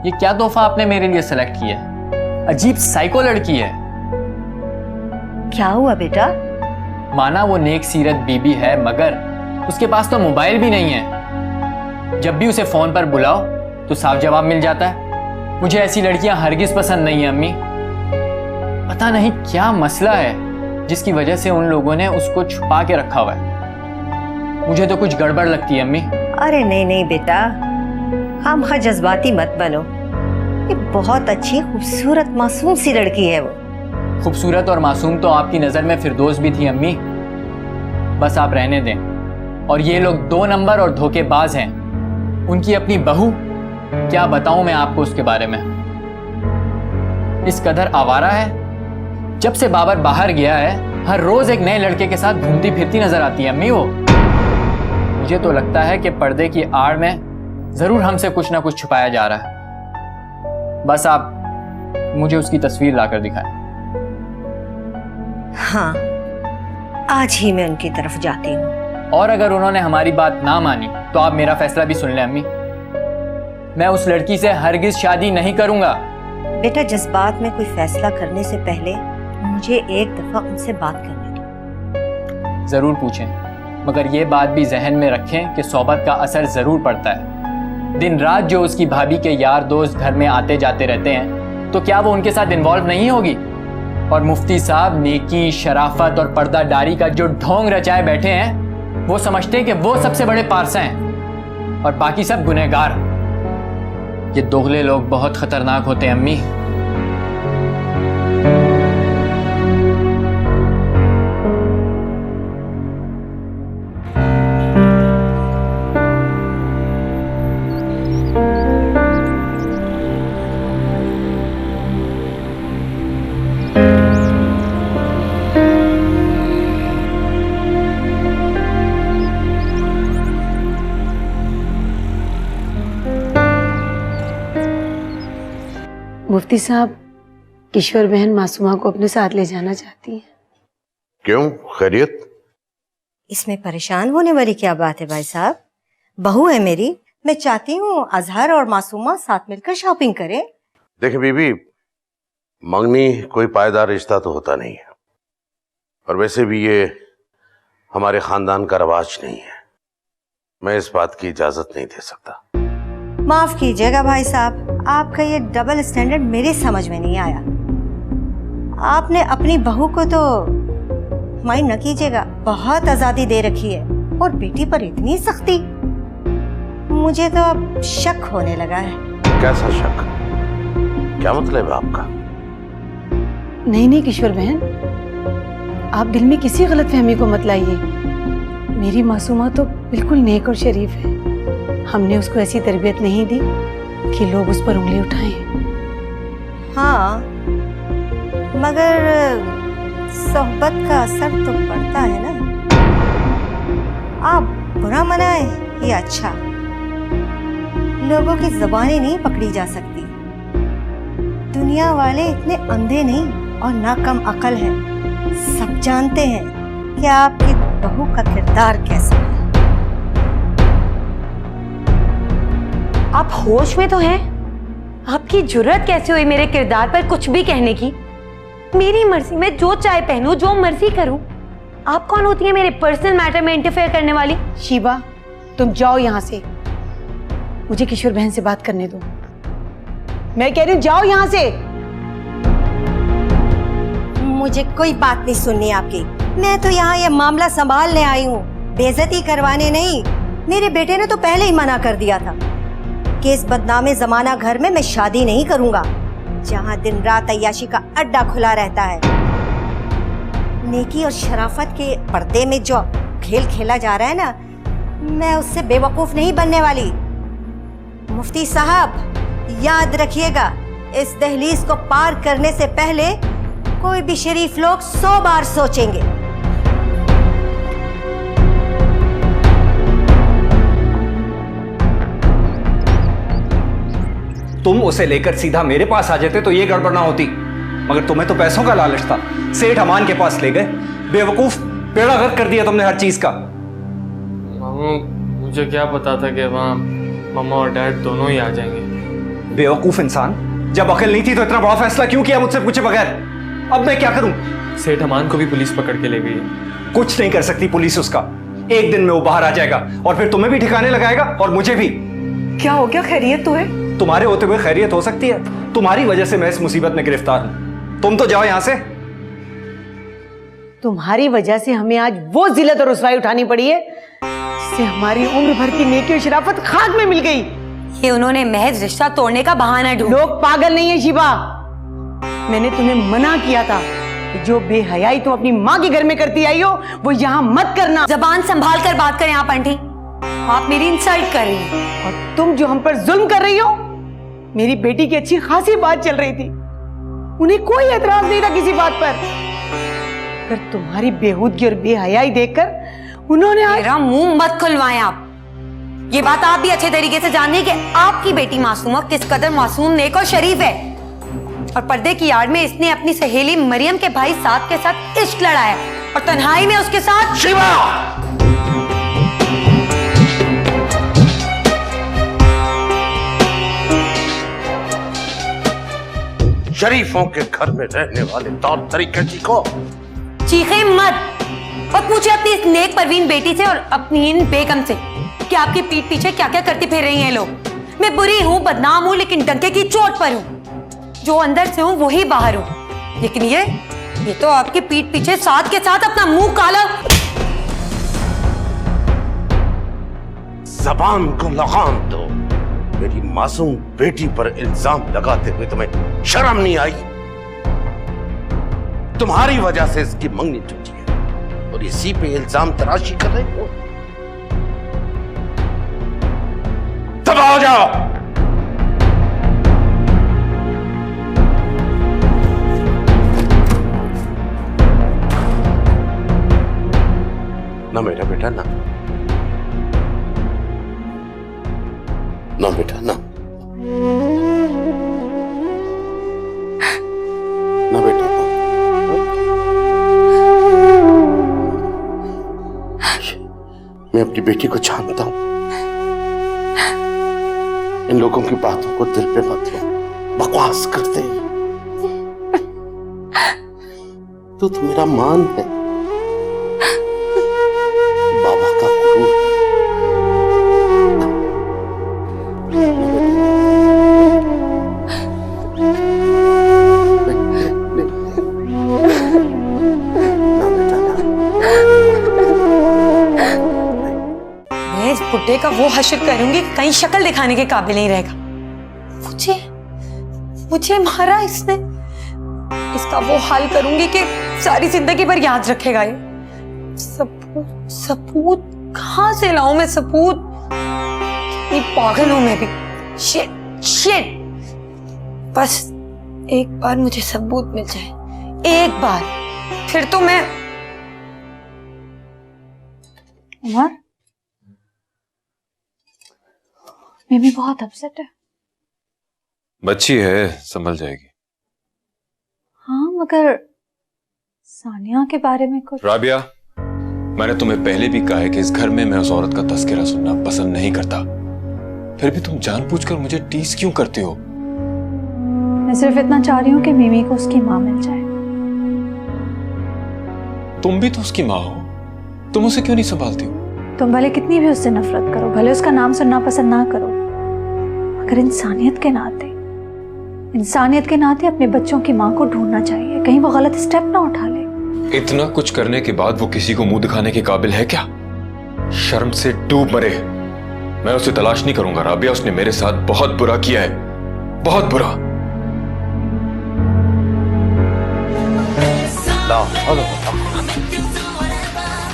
ये क्या तोहफा आपने मेरे लिए सेलेक्ट किया है? अजीब साइको लड़की है। क्या हुआ बेटा? माना वो नेक सीरत बीबी है, मगर उसके पास तो मोबाइल भी नहीं है। जब भी उसे फोन पर बुलाओ तो साफ जवाब मिल जाता है। मुझे ऐसी लड़कियां हरगिज पसंद नहीं है अम्मी। पता नहीं क्या मसला है जिसकी वजह से उन लोगों ने उसको छुपा के रखा हुआ है। मुझे तो कुछ गड़बड़ लगती है अम्मी। अरे नहीं नहीं बेटा, खामखा जज्बाती मत बनो। ये बहुत अच्छी खूबसूरत मासूम सी लड़की है वो। खूबसूरत और मासूम तो आपकी नजर में फिरदौस भी थी अम्मी। बस आप रहने दें। और ये लोग 2 नंबर और धोखेबाज हैं। उनकी अपनी बहू, क्या बताऊं मैं आपको उसके बारे में। इस कदर आवारा है। जब से बाबर बाहर गया है हर रोज एक नए लड़के के साथ घूमती फिरती नजर आती है अम्मी वो। मुझे तो लगता है कि पर्दे की आड़ में जरूर हमसे कुछ ना कुछ छुपाया जा रहा है। बस आप मुझे उसकी तस्वीर लाकर दिखाएं। हाँ, आज ही मैं उनकी तरफ जाती हूँ। और अगर उन्होंने हमारी बात ना मानी तो आप मेरा फैसला भी सुन लें अम्मी। मैं उस लड़की से हरगिज शादी नहीं करूंगा। बेटा, जज्बात में कोई फैसला करने से पहले मुझे एक दफा उनसे बात करने दो। जरूर पूछें, मगर ये बात भी जहन में रखें कि सोबत का असर जरूर पड़ता है। दिन रात जो उसकी भाभी के यार दोस्त घर में आते जाते रहते हैं, तो क्या वो उनके साथ इन्वॉल्व नहीं होगी? और मुफ्ती साहब नेकी, शराफत और पर्दादारी का जो ढोंग रचाए बैठे हैं, वो समझते हैं कि वो सबसे बड़े पारसा हैं और बाकी सब गुनहगार। ये दोगले लोग बहुत खतरनाक होते हैं अम्मी। मुफ्ती साहब, किशोर बहन मासूमा को अपने साथ ले जाना चाहती है। क्यों, खैरियत? इसमें परेशान होने वाली क्या बात है भाई साहब? बहू है मेरी, मैं चाहती हूँ अजहर और मासूमा साथ मिलकर शॉपिंग करें। देखे बीबी, मंगनी कोई पायदार रिश्ता तो होता नहीं है, और वैसे भी ये हमारे खानदान का रवाज नहीं है। मैं इस बात की इजाजत नहीं दे सकता। माफ कीजिएगा भाई साहब, आपका ये डबल स्टैंडर्ड मेरे समझ में नहीं आया। आपने अपनी बहू को तो माइंड न कीजिएगा, बहुत आजादी दे रखी है, और बेटी पर इतनी सख्ती, मुझे तो अब शक होने लगा है। कैसा शक? क्या मतलब है आपका? नहीं नहीं किशोर बहन, आप दिल में किसी गलतफहमी को मत लाइए। मेरी मासूमा तो बिल्कुल नेक और शरीफ है। हमने उसको ऐसी तरबियत नहीं दी कि लोग उस पर उंगली उठाएं। हाँ, मगर सोहबत का असर तो पड़ता है ना। आप बुरा मनाए या अच्छा, लोगों की ज़बानें नहीं पकड़ी जा सकती। दुनिया वाले इतने अंधे नहीं और ना कम अकल है। सब जानते हैं कि आपकी बहू का किरदार कैसा है। आप होश में तो हैं? आपकी जुर्रत कैसे हुई मेरे किरदार पर कुछ भी कहने की? मेरी मर्जी, मैं जो चाहे पहनूं, जो मर्जी करूं। आप कौन होती हैं मेरे पर्सनल मैटर में इंटरफेयर करने वाली? शीबा, तुम जाओ यहाँ से। मुझे किशोर बहन से बात करने दो। मैं कह रही हूँ जाओ यहाँ से। मुझे कोई बात नहीं सुननी आपकी। मैं तो यहाँ ये मामला संभालने आई हूँ, बेइज्जती करवाने नहीं। मेरे बेटे ने तो पहले ही मना कर दिया था कि इस बदनामे जमाना घर में मैं शादी नहीं करूंगा, जहाँ दिन रात अय्याशी का अड्डा खुला रहता है। नेकी और शराफत के पर्दे में जो खेल खेला जा रहा है ना, मैं उससे बेवकूफ नहीं बनने वाली। मुफ्ती साहब, याद रखिएगा, इस दहलीज को पार करने से पहले कोई भी शरीफ लोग 100 बार सोचेंगे। तुम उसे लेकर सीधा मेरे पास आ जाते तो ये गड़बड़ ना होती, मगर तुम्हें तो पैसों का लालच था। सेठ अमान के पास ले गए। बेवकूफ, बेड़ा गर्क कर दिया तुमने हर चीज का। मामू, मुझे क्या पता था कि वहाँ मम्मा और डैड दोनों ही आ जाएंगे। बेवकूफ इंसान, जब अकल नहीं थी तो इतना बड़ा फैसला क्यों किया मुझसे पूछे बगैर? अब मैं क्या करूं? सेठ अमान को भी पुलिस पकड़ के ले गई है। कुछ नहीं कर सकती पुलिस उसका। एक दिन में वो बाहर आ जाएगा और फिर तुम्हें भी ठिकाने लगाएगा और मुझे भी। क्या हो गया? खैरियत तो है? तुम्हारे होते हुए खैरियत हो सकती है? तुम्हारी वजह से मैं इस मुसीबत में गिरफ्तार हूं। तुम तो जाओ यहां से। तुम्हारी वजह से हमें आज वो जिल्लत और रुसवाई उठानी पड़ी है जिससे हमारी उम्र भर की नेकी और शराफत खाक में मिल गई। ये उन्होंने महज रिश्ता तोड़ने का बहाना ढूंढा। लोग पागल नहीं है शिबा। मैंने तुम्हें मना किया था कि जो बेहयाई तुम अपनी माँ के घर में करती आई हो वो यहाँ मत करना। जबान संभाल कर बात करें आप आंटी, आप मेरी इंसल्ट कर रही हैं। और तुम जो हम पर जुल्म कर रही हो, मेरी बेटी की अच्छी खासी बात चल रही थी, उन्हें कोई एतराज नहीं था किसी बात पर। अगर तुम्हारी बेहूदगी और बेहयाई देखकर उन्होंने आज... मेरा मुंह मत खुलवाएं आप। ये बात आप भी अच्छे तरीके से जानते हैं कि आपकी बेटी मासूमा किस कदर मासूम, नेक और शरीफ है। और पर्दे की आड़ में इसने अपनी सहेली मरियम के भाई साद के साथ इश्क लड़ाया और तन्हाई में उसके साथ... शिवा! शरीफों के घर में रहने वाले तौर तरीके सीखो। चीखे मत और पूछे अपनी इस नेक परवीन बेटी से और अपनी इन बेगम से कि आपकी पीठ पीछे क्या क्या करती फिर रही हैं लोग। मैं बुरी हूं, बदनाम हूं, लेकिन डंके की चोट पर हूं। जो अंदर से हूं वही बाहर हूं। लेकिन ये तो आपकी पीठ पीछे साथ के साथ अपना मुंह काला... जबान को लगाम दो। मेरी मासूम बेटी पर इल्जाम लगाते हुए तुम्हें शर्म नहीं आई? तुम्हारी वजह से इसकी मंगनी टूटी है और इसी पे इल्जाम तराशी कर रहे हो। तबाह हो जाओ। ना मेरा बेटा, ना बेटा, ना बेटा, ना। मैं अपनी बेटी को जानता हूं। इन लोगों की बातों को दिल पे मत लो, बकवास करते हैं। तो मेरा मान है, बाबा का गुरूर। मैं इस बुड्ढे का वो हश्र करूंगी कहीं शक्ल दिखाने के काबिल नहीं रहेगा। मुझे मारा इसने, इसका वो हाल करूंगी कि सारी जिंदगी भर याद रखेगा। ये सबूत कहां से लाऊं मैं? सबूत? कितनी पागल हूं मैं भी। शिट। बस एक बार मुझे सबूत मिल जाए, एक बार, फिर तो मैं... उमर, मिमी बहुत अपसेट है। बच्ची है, संभल जाएगी। हाँ, मगर सानिया के बारे में कुछ... राबिया, मैंने तुम्हें पहले भी कहा है कि इस घर में मैं उस औरत का तस्करा सुनना पसंद नहीं करता। फिर भी तुम जानबूझकर मुझे टीज क्यों करते हो? मैं सिर्फ इतना चाह रही हूँ कि मिमी को उसकी माँ मिल जाए। तुम भी तो उसकी माँ हो, तुम उसे क्यों नहीं संभालती हो? तुम भले कितनी भी उससे नफरत करो, भले उसका नाम सुनना पसंद ना करो, मगर इंसानियत के नाते अपने बच्चों की माँ को ढूंढना चाहिए, कहीं वो गलत स्टेप ना उठा ले। इतना कुछ करने के बाद वो किसी को मुंह दिखाने के काबिल है क्या? शर्म से डूब मरे। मैं उसे तलाश नहीं करूंगा राबिया, उसने मेरे साथ बहुत बुरा किया है, बहुत बुरा।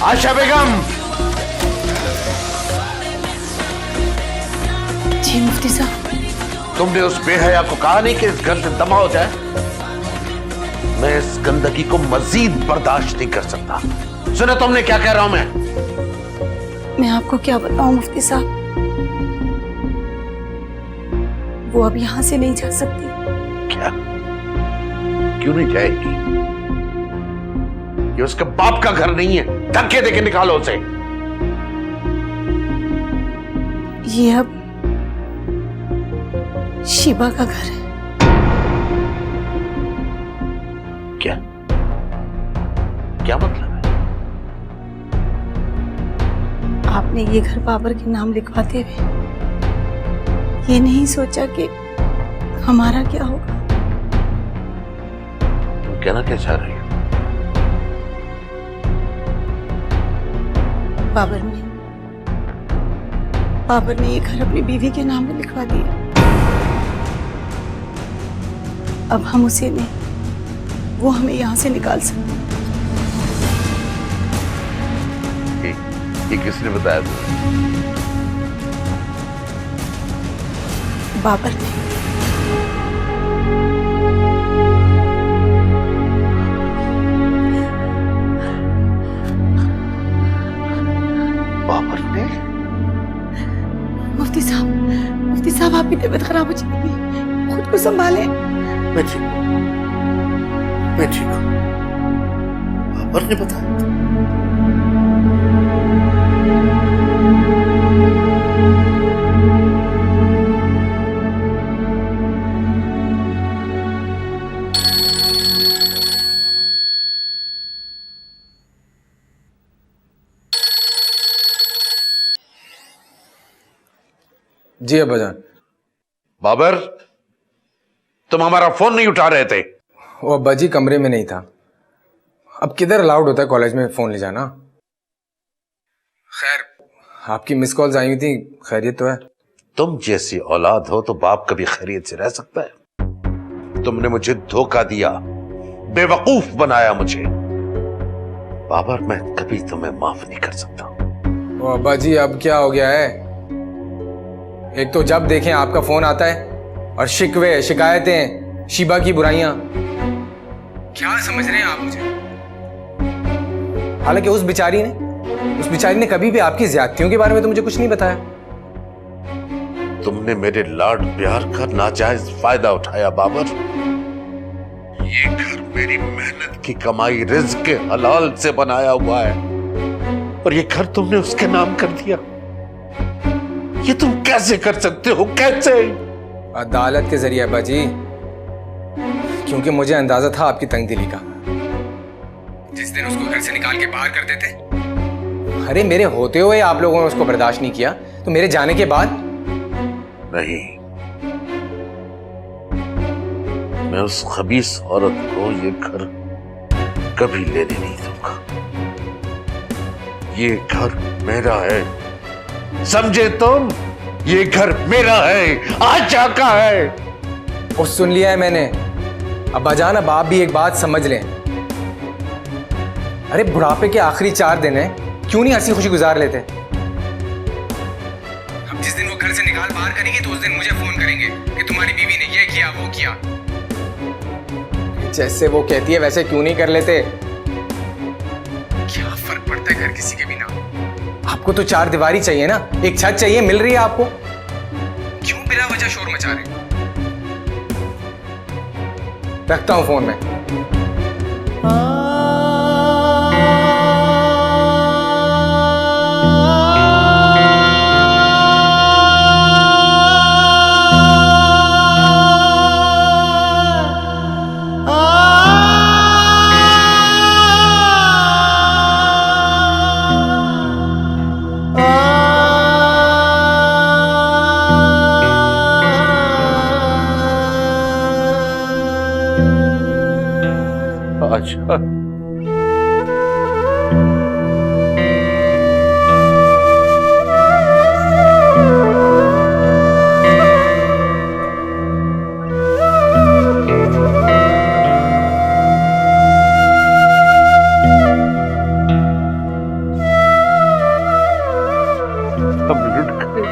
आशा बेगम। जी मुफ्ती साहब। तुमने उस बेहया को कहा नहीं कि इस घर से दमा हो जाए? मैं इस गंदगी को मजीद बर्दाश्त नहीं कर सकता। सुनो तुमने क्या कह रहा हूं मैं आपको क्या बताऊं मुफ्ती साहब, वो अब यहां से नहीं जा सकती। क्या? क्यों नहीं जाएगी? ये उसके बाप का घर नहीं है, धक्के देके निकालो उसे। ये अब शिबा का घर है। क्या क्या मतलब है? आपने ये घर बाबर के नाम लिखवाते हुए ये नहीं सोचा कि हमारा क्या होगा। तुम कहना क्या चाह रही हो? बाबर ने ये घर अपनी बीवी के नाम पे लिखवा दिया। अब हम उसे नहीं, वो हमें यहाँ से निकाल सकते। ये किसने बताया तुम्हें? बाबर ने। बाबर ने? मुफ्ती साहब आपकी तबीयत खराब हो जाएगी, खुद को संभालें। मैं ठीक हूँ। बाबर ने बताया था। जी अब्बाजान। बाबर, तुम हमारा फोन नहीं उठा रहे थे। वो अब्बा जी कमरे में नहीं था। अब किधर अलाउड होता है कॉलेज में फोन ले जाना। खैर, आपकी मिस कॉल्स आई हुई थी, खैरियत तो है? तुम जैसी औलाद हो तो बाप कभी खैरियत से रह सकता है? तुमने मुझे धोखा दिया, बेवकूफ बनाया मुझे। बाबर, मैं कभी तुम्हें माफ नहीं कर सकता। वो अब्बा जी अब क्या हो गया है? एक तो जब देखें आपका फोन आता है और शिकवे, शिकायतें, शिबा की बुराइयां। क्या समझ रहे हैं आप मुझे? हालांकि उस बेचारी ने कभी भी आपकी ज्यादतियों के बारे में तो मुझे कुछ नहीं बताया। तुमने मेरे लाड प्यार का नाजायज फायदा उठाया बाबर। ये घर मेरी मेहनत की कमाई, रिज्क के हलाल से बनाया हुआ है, और ये घर तुमने उसके नाम कर दिया। ये तुम कैसे कर सकते हो? कैसे? अदालत के जरिए अब्बा जी, क्योंकि मुझे अंदाजा था आपकी तंगदिली का। जिस दिन उसको घर से निकाल के बाहर कर देते, अरे मेरे होते हुए आप लोगों ने उसको बर्दाश्त नहीं किया, तो मेरे जाने के बाद? नहीं, मैं उस खबीस औरत को ये घर कभी लेने नहीं दूंगा। ये घर मेरा है, समझे तुम? ये घर मेरा है, आचा का है। और सुन लिया है मैंने। अब्बाजान, अब आप भी एक बात समझ लें। अरे बुढ़ापे के आखिरी 4 दिन हैं, क्यों नहीं हंसी खुशी गुजार लेते? अब जिस दिन वो घर से निकाल बाहर करेगी तो उस दिन मुझे फोन करेंगे कि तुम्हारी बीवी ने ये किया वो किया। जैसे वो कहती है वैसे क्यों नहीं कर लेते? क्या फर्क पड़ता है घर किसी के बिना? आपको तो 4 दीवारी चाहिए ना, एक छत चाहिए, मिल रही है आपको। क्यों बिना वजह शोर मचा रहे? रखता हूं फोन में। अच्छा, हम लुट गए।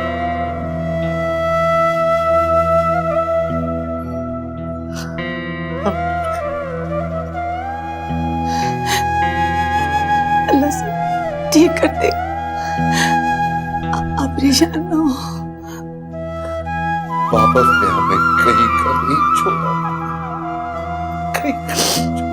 अल्लाह से ठीक कर दे। आप परेशान ना हो। बाबर ने हमें कहीं का नहीं छोड़ा, कहीं का नहीं छोड़ा।